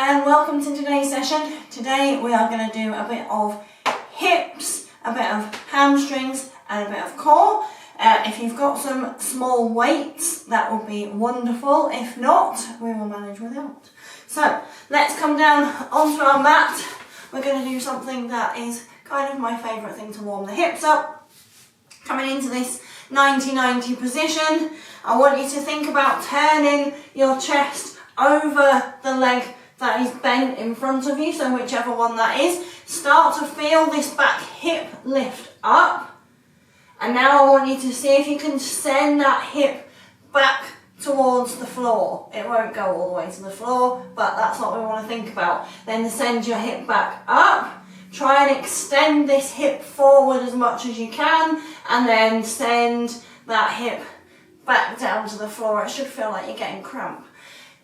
and welcome to today's session. Today we are going to do a bit of hips, a bit of hamstrings and a bit of core. If you've got some small weights, that would be wonderful. If not, we will manage without. So let's come down onto our mat. We're going to do something that is kind of my favourite thing to warm the hips up. Coming into this 90-90 position, I want you to think about turning your chest over the leg that is bent in front of you, so whichever one that is. Start to feel this back hip lift up, and now I want you to see if you can send that hip back towards the floor. It won't go all the way to the floor, but that's what we want to think about. Then send your hip back up. Try and extend this hip forward as much as you can, and then send that hip back down to the floor. It should feel like you're getting cramp.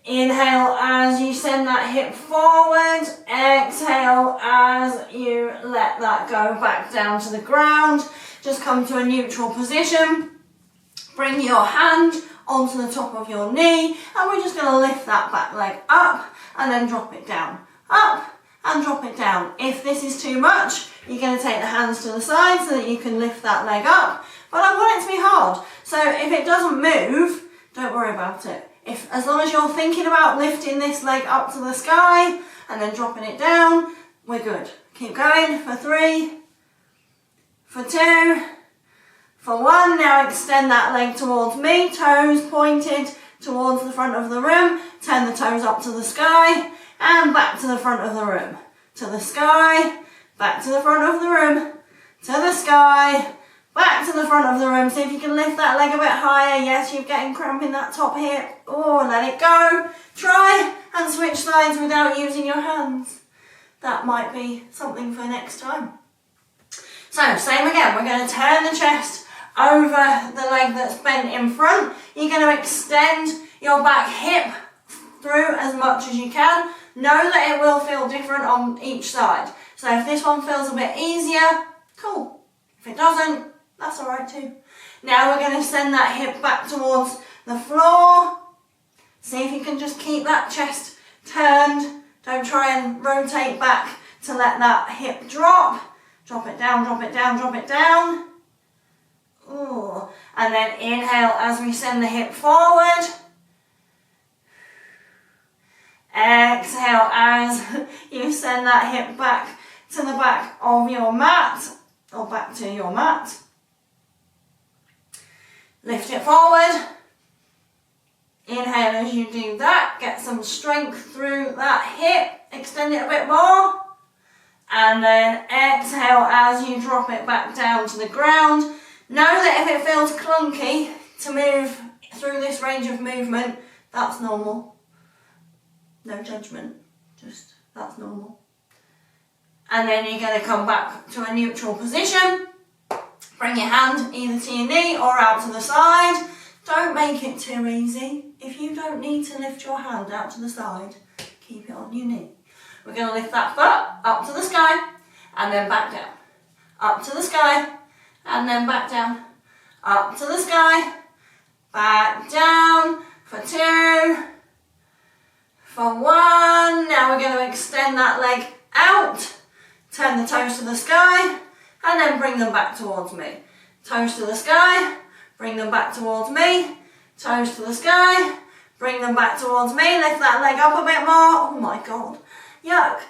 Inhale as you send that hip forward. Exhale as you let that go back down to the ground. Just come to a neutral position. Bring your hand onto the top of your knee, and we're just going to lift that back leg up and then drop it down. Up and drop it down. If this is too much, you're going to take the hands to the side so that you can lift that leg up. But I want it to be hard. So if it doesn't move, don't worry about it. As long as you're thinking about lifting this leg up to the sky and then dropping it down, we're good. Keep going for 3, for 2, for 1. Now extend that leg towards me, toes pointed towards the front of the room. Turn the toes up to the sky and back to the front of the room. To the sky, back to the front of the room, to the sky, back to the front of the room. See if you can lift that leg a bit higher. Yes, you're getting cramp in that top hip. Oh, let it go. Try and switch sides without using your hands. That might be something for next time. So, same again. We're going to turn the chest over the leg that's bent in front. You're going to extend your back hip through as much as you can. Know that it will feel different on each side. So if this one feels a bit easier, cool. If it doesn't, that's alright too. Now we're going to send that hip back towards the floor. See if you can just keep that chest turned. Don't try and rotate back to let that hip drop. Drop it down, drop it down, drop it down. Ooh. And then inhale as we send the hip forward. Exhale as you send that hip back to the back of your mat, or back to your mat. Lift it forward. Inhale as you do that. Get some strength through that hip. Extend it a bit more. And then exhale as you drop it back down to the ground. Know that if it feels clunky to move through this range of movement, that's normal. No judgment, just that's normal. And then you're going to come back to a neutral position. Bring your hand either to your knee or out to the side. Don't make it too easy. If you don't need to lift your hand out to the side, keep it on your knee. We're going to lift that foot up to the sky and then back down. Up to the sky and then back down. Up to the sky, back down for 2. For 1, now we're going to extend that leg out, turn the toes to the sky, and then bring them back towards me. Toes to the sky, bring them back towards me, toes to the sky, bring them back towards me, lift that leg up a bit more. Oh my God, yuck,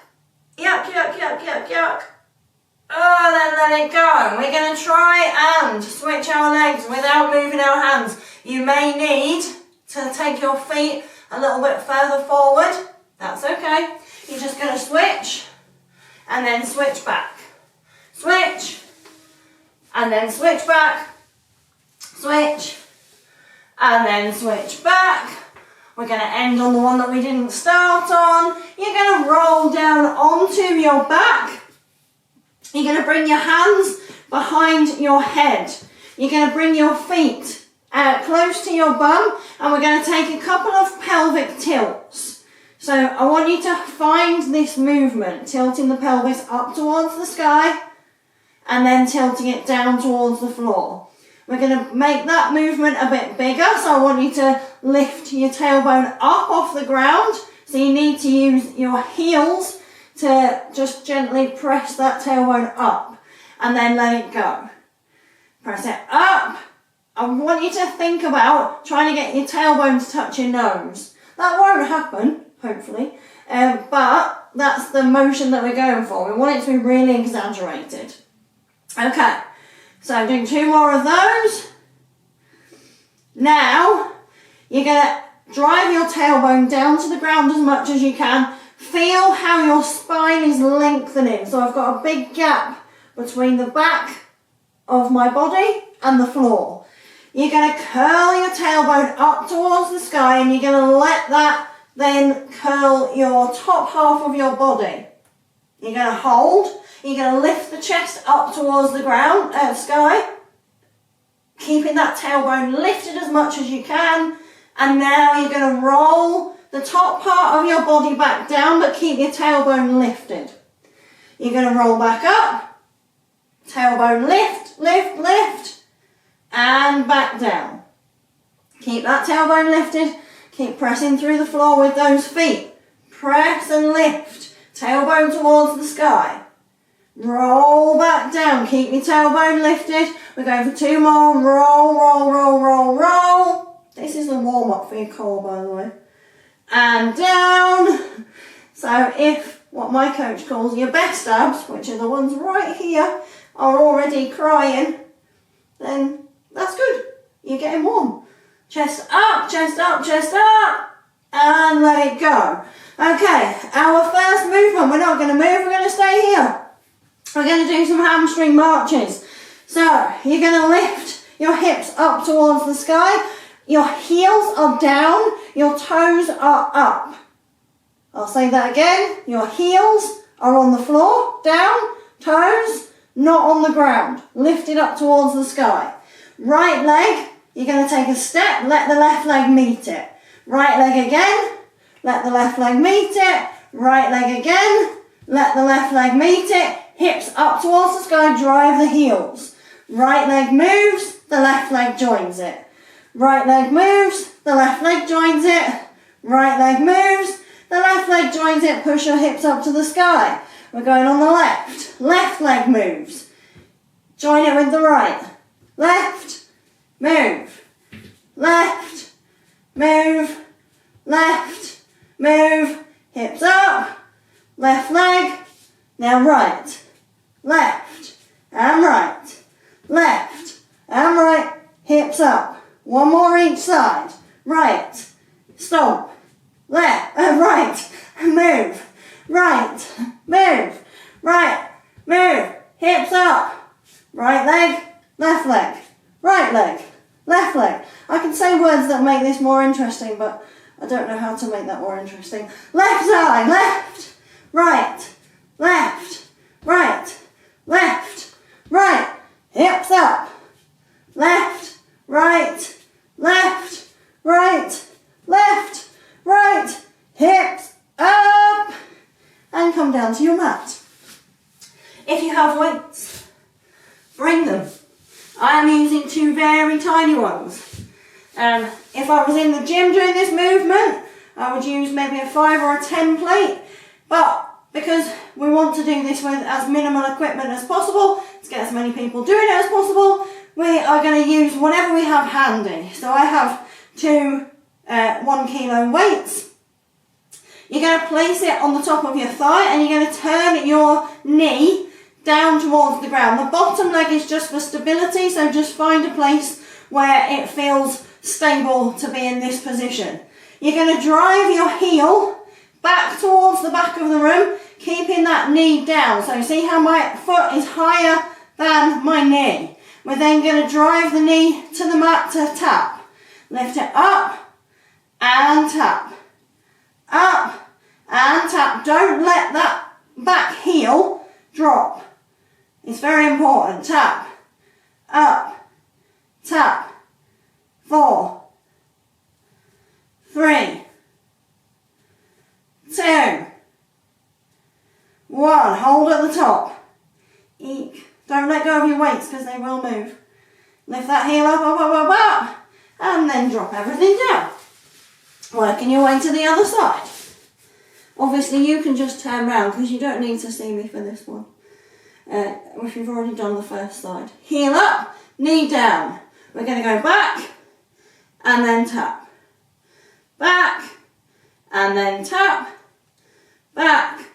yuck, yuck, yuck, yuck, yuck. Oh, then let it go. We're going to try and switch our legs without moving our hands. You may need to take your feet a little bit further forward. That's okay. You're just going to switch and then switch back. Switch and then switch back. Switch and then switch back. We're going to end on the one that we didn't start on. You're going to roll down onto your back. You're going to bring your hands behind your head. You're going to bring your feet close to your bum, and we're going to take a couple of pelvic tilts. So I want you to find this movement, tilting the pelvis up towards the sky and then tilting it down towards the floor. We're going to make that movement a bit bigger, so I want you to lift your tailbone up off the ground So you need to use your heels to just gently press that tailbone up and then let it go. Press it up. I want you to think about trying to get your tailbone to touch your nose. That won't happen, hopefully, but that's the motion that we're going for. We want it to be really exaggerated. Okay, so doing 2 more of those. Now, you're going to drive your tailbone down to the ground as much as you can. Feel how your spine is lengthening. So I've got a big gap between the back of my body and the floor. You're going to curl your tailbone up towards the sky, and you're going to let that then curl your top half of your body. You're going to hold. You're going to lift the chest up towards the ground, sky, keeping that tailbone lifted as much as you can. And now you're going to roll the top part of your body back down, but keep your tailbone lifted. You're going to roll back up, tailbone lift, lift, lift, and back down. Keep that tailbone lifted. Keep pressing through the floor with those feet. Press and lift. Tailbone towards the sky. Roll back down. Keep your tailbone lifted. We're going for 2 more. Roll, roll, roll, roll, roll. This is the warm-up for your core, by the way. And down. So if what my coach calls your best abs, which are the ones right here, are already crying, then that's good. You're getting warm. Chest up, chest up, chest up, and let it go. Okay, our first movement, we're not going to move, we're going to stay here. We're going to do some hamstring marches. So, you're going to lift your hips up towards the sky. Your heels are down, your toes are up. I'll say that again. Your heels are on the floor, down, toes not on the ground, lifted up towards the sky. Right leg, you're going to take a step, let the left leg meet it. Right leg again, let the left leg meet it. Right leg again, let the left leg meet it. Hips up towards the sky, drive the heels. Right leg moves, the left leg joins it. Right leg moves, the left leg joins it. Right leg moves, the left leg joins it. Push your hips up to the sky. We're going on the left. Left leg moves. Join it with the right. Left, move. Left, move. Left, move. Hips up. Left leg. Now right. Left and right. Left and right. Hips up. 1 more each side. Right. Stomp. Left. Right. Move. Right. Move. Right. Move. Hips up. Right leg. Left leg. Right leg. Left leg. I can say words that make this more interesting, but I don't know how to make that more interesting. Left side. Left. Right. Left. Right. Left. Right. Hips up. Left. Right. Left. Right. Left. Right. Hips up. And come down to your mat. If you have weights, bring them. I am using 2 very tiny ones. If I was in the gym doing this movement, I would use maybe a 5 or a 10 plate. But because we want to do this with as minimal equipment as possible, to get as many people doing it as possible, we are going to use whatever we have handy. So I have 2 1 kilo weights. You're going to place it on the top of your thigh, and you're going to turn your knee down towards the ground. The bottom leg is just for stability, so just find a place where it feels stable to be in this position. You're going to drive your heel back towards the back of the room, keeping that knee down. So see how my foot is higher than my knee. We're then going to drive the knee to the mat to tap. Lift it up and tap. Up and tap. Don't let that back heel drop. It's very important. Tap. Up. Tap. 4. 3. 2. 1. Hold at the top. Eek. Don't let go of your weights because they will move. Lift that heel up, up, up, up, up. And then drop everything down. Working your way to the other side. Obviously you can just turn round because you don't need to see me for this one. If you've already done the first side. Heel up, knee down. We're going to go back and then tap. Back and then tap. Back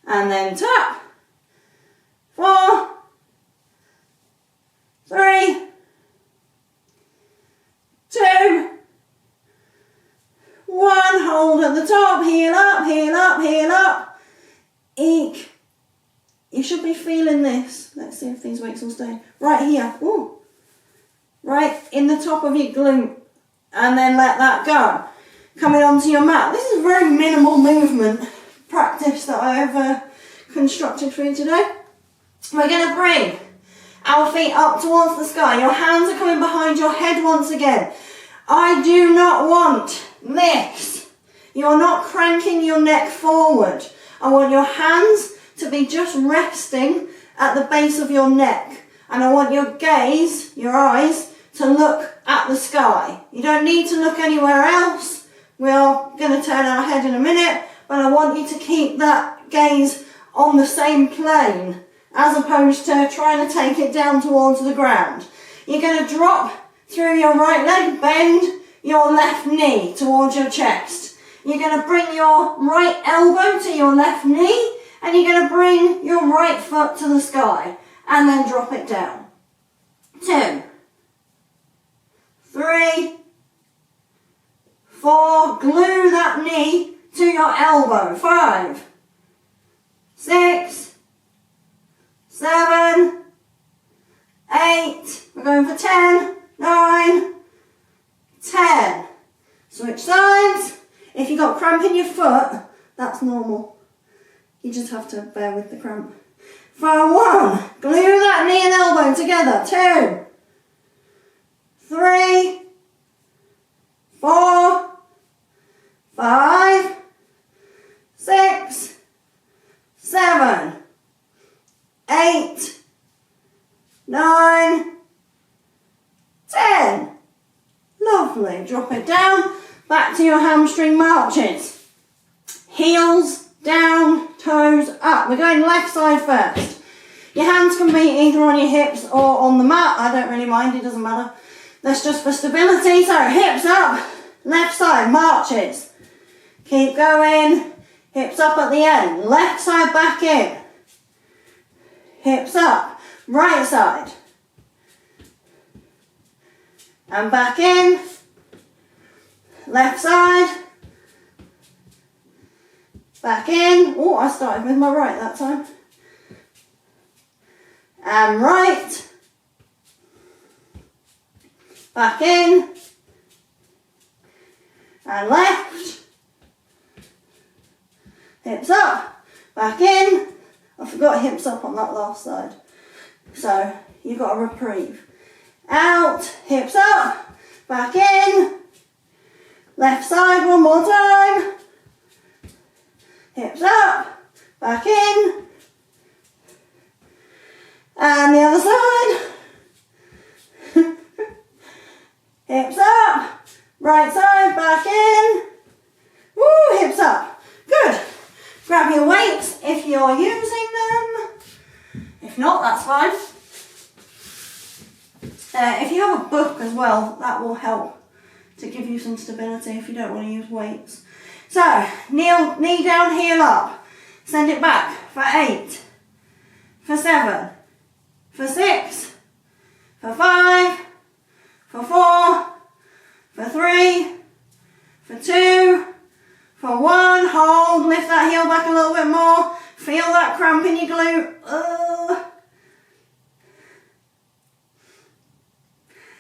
and then tap. 4, 3, 2, 1. Hold at the top. Heel up, heel up, heel up. Eek. You should be feeling this. Let's see if these weights will stay. Right here. Ooh. Right in the top of your glute. And then let that go. Coming onto your mat. This is a very minimal movement practice that I've constructed for you today. We're going to bring our feet up towards the sky. Your hands are coming behind your head once again. I do not want this. You're not cranking your neck forward. I want your hands to be just resting at the base of your neck. And I want your gaze, your eyes, to look at the sky. You don't need to look anywhere else. We are going to turn our head in a minute, but I want you to keep that gaze on the same plane as opposed to trying to take it down towards the ground. You're going to drop through your right leg, bend your left knee towards your chest. You're going to bring your right elbow to your left knee, and you're going to bring your right foot to the sky, and then drop it down. 2, 3, 4, glue that knee to your elbow. 5, 6, 7, 8, we're going for 10, 9, 10. Switch sides. If you've got cramp in your foot, that's normal. You just have to bear with the cramp. For 1, glue that knee and elbow together. 2, 3, 4, 5, 6, 7, 8, 9, 10. Lovely. Drop it down. Back to your hamstring marches. Heels down, toes up. We're going left side first. Your hands can be either on your hips or on the mat. I don't really mind, it doesn't matter. That's just for stability. So hips up, left side marches. Keep going. Hips up at the end. Left side back in. Hips up. Right side. And back in. Left side. Back in. Oh, I started with my right that time. And right. Back in. And left. Hips up. Back in. I forgot hips up on that last side. So you've got a reprieve. Out. Hips up. Back in. Left side one more time. Hips up. Back in. And the other side. Hips up. Right side, back in. Woo, hips up. Good. Grab your weights if you're using them. If not, that's fine. If you have a book as well, that will help to give you some stability if you don't want to use weights. So, knee down, heel up. Send it back for 8, for 7, for 6, for 5, for 4, for 3, for 2, for 1. Hold, lift that heel back a little bit more. Feel that cramp in your glute.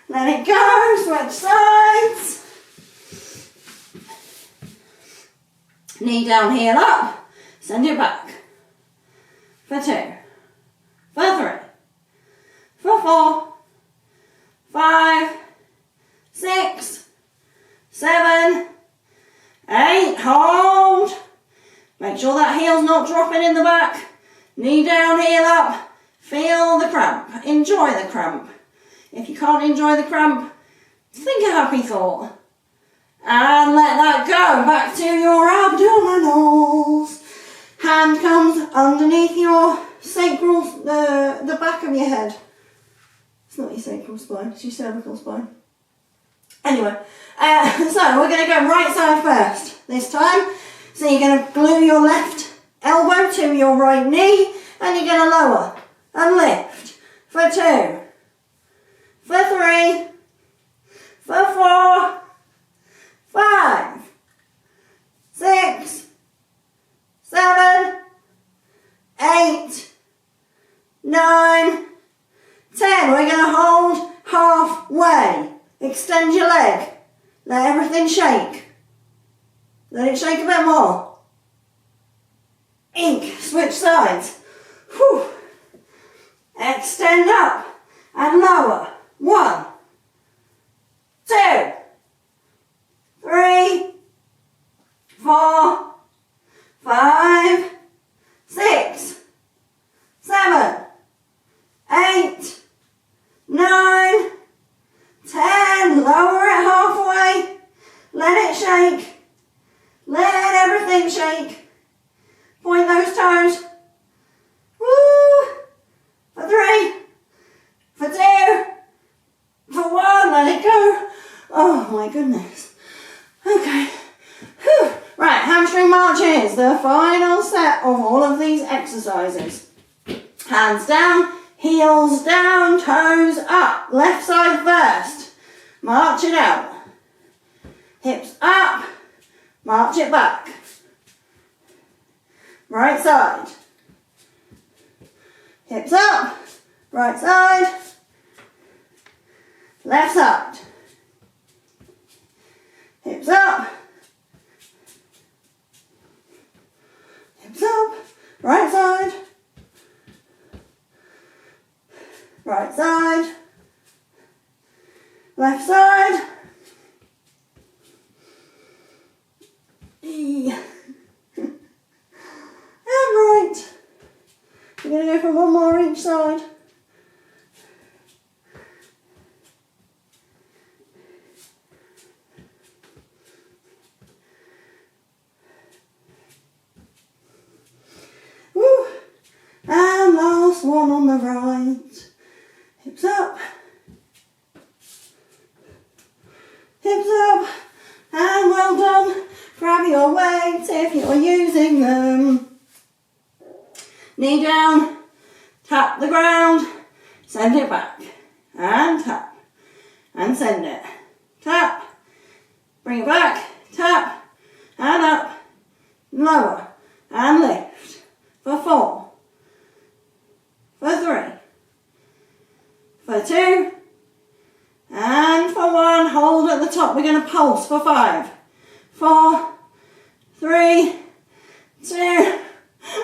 Let it go, switch sides. Knee down, heel up. Send it back. For 2, for 3, for 4, 5, 6, 7, 8. Hold. Make sure that heel's not dropping in the back. Knee down, heel up. Feel the cramp. Enjoy the cramp. If you can't enjoy the cramp, think a happy thought. And let that go back to your abdominals. Hand comes underneath your sacral, the back of your head. It's not your sacral spine, it's your cervical spine. Anyway, so we're going to go right side first this time. So you're going to glue your left elbow to your right knee and you're going to lower and lift for 2, for 3, for 4, 5, 6, 7, 8, 9, 10. We're going to hold halfway. Extend your leg. Let everything shake. Let it shake a bit more. Ink. Switch sides. Whew. Extend up and lower. 1, 2, 3, 4, 5, 6, 7, 8, 9, 10. Lower it halfway. Let it shake. Let everything shake. Point those toes. Woo. For 3, for 2, for 1. Let it go. Oh my goodness. Okay. Whew. Right, hamstring marches. The final set of all of these exercises. Hands down, heels down, toes up. Left side first. March it out. Hips up. March it back. Right side. Hips up. Right side. Left side. Hips up. Hips up. Right side. Right side. Left side. And right. We're going to go for one more each side. Woo. And last one on the right. Hips up. Hips up. And well done. Grab your weights if you're using them. Knee down, tap the ground, send it back, and tap, and send it. Tap, bring it back, tap, and up, lower, and lift. For 4, for 3, for 2, and for 1. Hold at the top. We're going to pulse for 5, 4, 3, 2,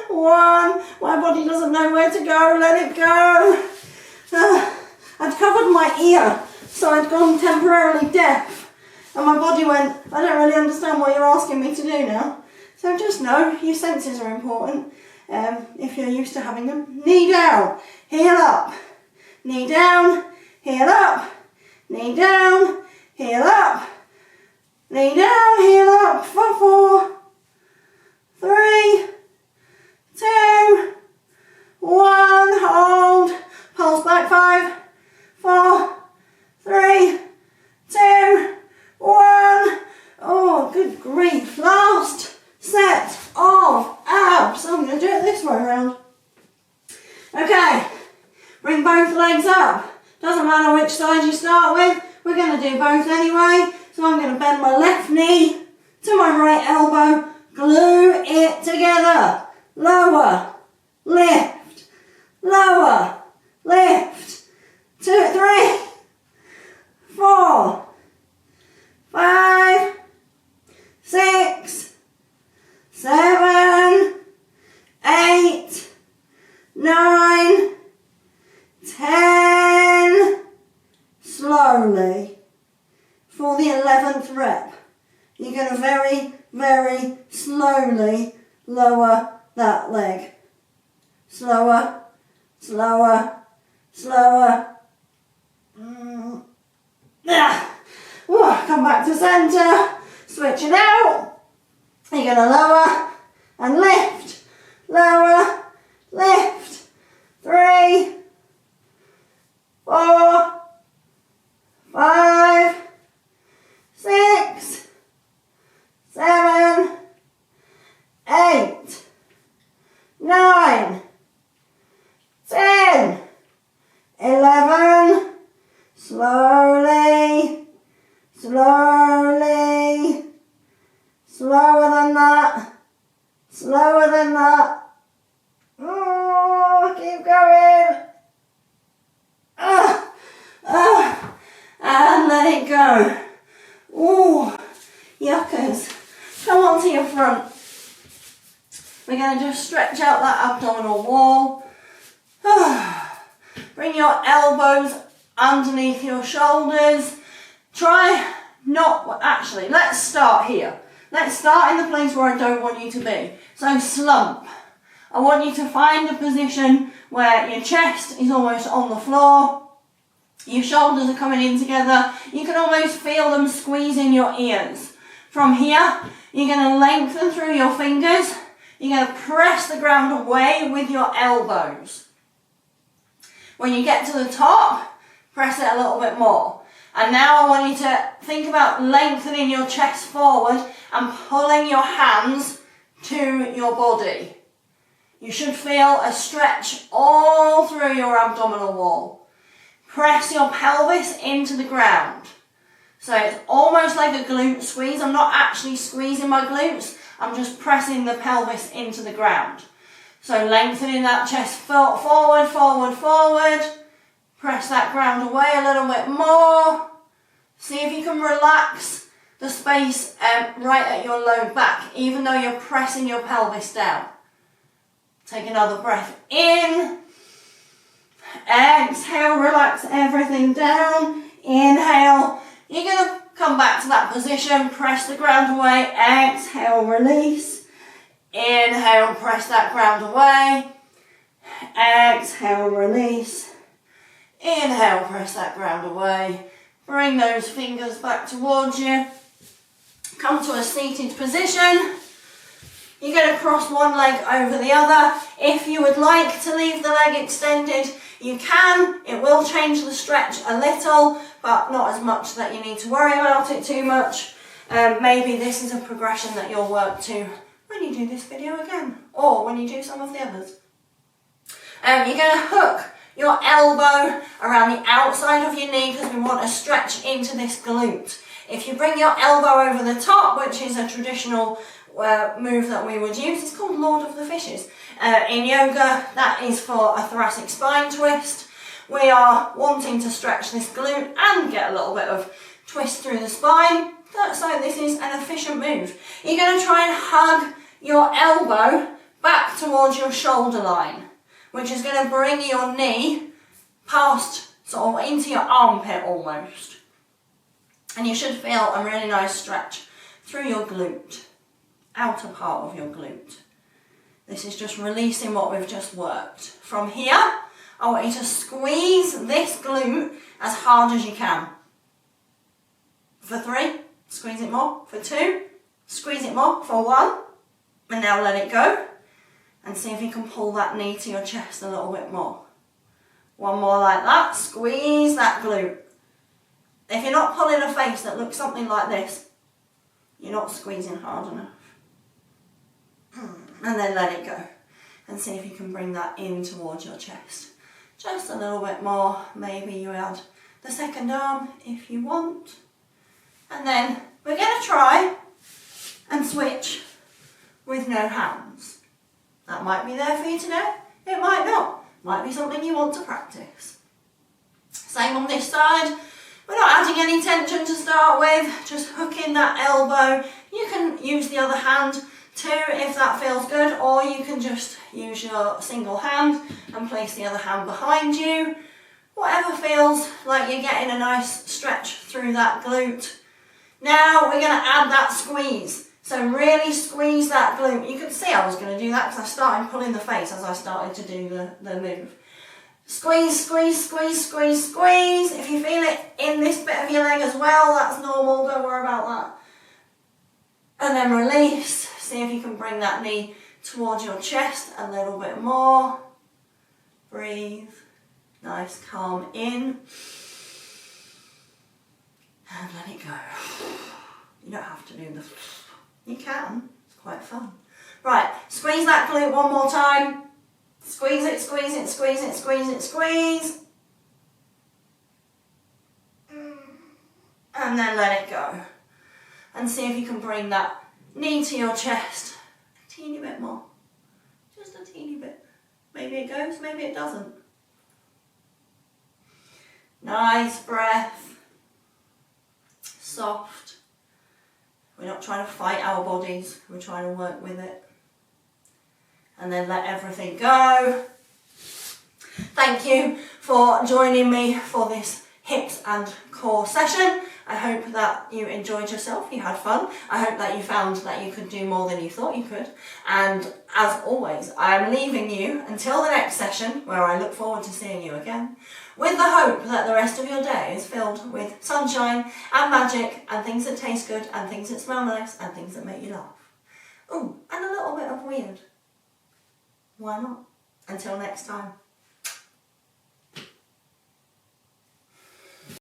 1. My body doesn't know where to go. Let it go. I'd covered my ear, so I'd gone temporarily deaf. And my body went, I don't really understand what you're asking me to do now. So just know your senses are important if you're used to having them. Knee down, heel up. Knee down, heel up. Knee down, heel up. Knee down, heel up for 4, 3, 2, 1. Hold. Pulse back. 5, 4, 3, 2, 1. Oh, good grief. Last set of abs. I'm going to do it this way around. Okay. Bring both legs up. Doesn't matter which side you start with. We're going to do both anyway. So I'm going to bend my left knee to my right elbow. Glue it together. Lower, lift, lower, lift. 2, 3, 4, 5, 6, 7, 8, 9, 10. Slowly. For the 11th rep, you're going to very, very slowly lower that leg. Slower, slower, slower. Come back to center. Switching out. You're going to lower and lift. Lower, lift. 3, 4, 5, 6, 7, 8, 9, 10, 11, slowly, slowly, slower than that, slower than that. Oh, keep going. And let it go. Oh, yuckers. Come on to your front. We're going to just stretch out that abdominal wall. Bring your elbows underneath your shoulders. Try not, actually, let's start here. Let's start in the place where I don't want you to be. So slump. I want you to find a position where your chest is almost on the floor. Your shoulders are coming in together. You can almost feel them squeezing your ears. From here, you're going to lengthen through your fingers. You're going to press the ground away with your elbows. When you get to the top, press it a little bit more. And now I want you to think about lengthening your chest forward and pulling your hands to your body. You should feel a stretch all through your abdominal wall. Press your pelvis into the ground. So it's almost like a glute squeeze. I'm not actually squeezing my glutes. I'm just pressing the pelvis into the ground. So lengthening that chest forward, forward, forward. Press that ground away a little bit more. See if you can relax the space right at your low back, even though you're pressing your pelvis down. Take another breath in. Exhale, relax everything down. Inhale. You're going to come back to that position, press the ground away. Exhale, release. Inhale, press that ground away. Exhale, release. Inhale, press that ground away. Bring those fingers back towards you. Come to a seated position. You're going to cross one leg over the other. If you would like to leave the leg extended, you can. It will change the stretch a little, but not as much that you need to worry about it too much. Maybe this is a progression that you'll work to when you do this video again, or when you do some of the others. You're going to hook your elbow around the outside of your knee because we want to stretch into this glute. If you bring your elbow over the top, which is a traditional move that we would use, it's called Lord of the Fishes. In yoga, that is for a thoracic spine twist. We are wanting to stretch this glute and get a little bit of twist through the spine. So this is an efficient move. You're going to try and hug your elbow back towards your shoulder line, which is going to bring your knee past, sort of into your armpit almost. And you should feel a really nice stretch through your glute, outer part of your glute. This is just releasing what we've just worked. From here, I want you to squeeze this glute as hard as you can. For 3, squeeze it more. For 2, squeeze it more. For 1, and now let it go. And see if you can pull that knee to your chest a little bit more. 1 more like that. Squeeze that glute. If you're not pulling a face that looks something like this, you're not squeezing hard enough. And then let it go. And see if you can bring that in towards your chest. Just a little bit more. Maybe you add the second arm if you want. And then we're going to try and switch with no hands. That might be there for you today. It might not. Might be something you want to practice. Same on this side. We're not adding any tension to start with. Just hooking that elbow. You can use the other hand too if that feels good, or you can just use your single hand and place the other hand behind you. Whatever feels like you're getting a nice stretch through that glute. Now we're going to add that squeeze. So really squeeze that glute. You could see I was going to do that because I started pulling the face as I started to do the move. Squeeze, squeeze, squeeze, squeeze, squeeze. If you feel it in this bit of your leg as well, that's normal, don't worry about that. And then release. See if you can bring that knee towards your chest a little bit more. Breathe. Nice, calm in. And let it go. You don't have to do the... You can. It's quite fun. Right, squeeze that glute one more time. Squeeze it, squeeze it, squeeze it, squeeze it, squeeze. And then let it go. And see if you can bring that knee to your chest a teeny bit more. Just a teeny bit. Maybe it goes, maybe it doesn't. Nice breath. Soft. We're not trying to fight our bodies, we're trying to work with it. And then let everything go. Thank you for joining me for this hips and core session. I hope that you enjoyed yourself, you had fun. I hope that you found that you could do more than you thought you could. And as always, I am leaving you until the next session, where I look forward to seeing you again, with the hope that the rest of your day is filled with sunshine and magic and things that taste good and things that smell nice and things that make you laugh. Ooh, and a little bit of weird. Why not? Until next time.